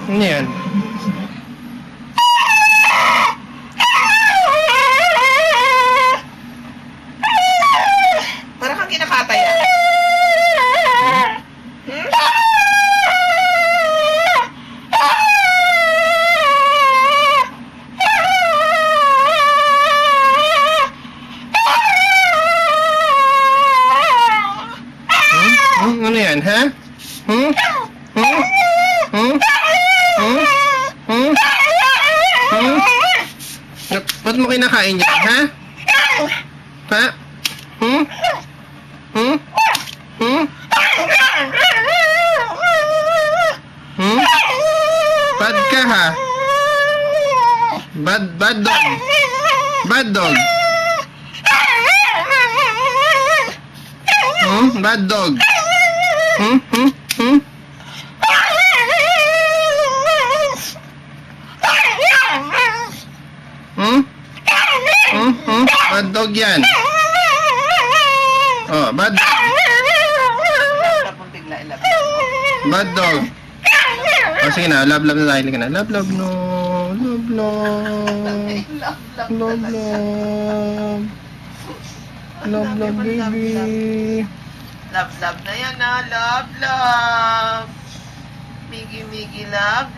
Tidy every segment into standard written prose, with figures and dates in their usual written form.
Ano yan? Para kang kinakatay ah. Ano yan, ha? Hmm? Hmm? Hmm? Hmm? Hmm? Hmm? Ba't mo kinakain yan, ha? Ha? Hmm? Hmm? Hmm? Hmm? Bad ka, ha? Bad dog. Bad dog. Hmm? Bad dog. Hmm? Hmm? Hmm? Hmm? Hmm? Hmm? Bad dog yan. Oh, bad dog. Tapos bigla ilap. Bad dog. Oh, sige na. Love na tayo. Sige na. Love, no. Love. Love, baby. Love na yan ah. Love. Migi, love.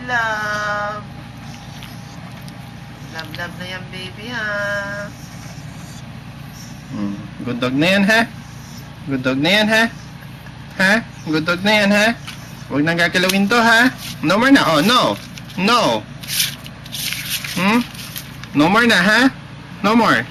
Love na yan, baby ha. Good dog na yan, ha? Good dog na yan, ha? Ha? Good dog na yan, ha? Huwag nang gagalawin to, ha? No more na. Oh, no. No. Hmm? No more na, ha? No more.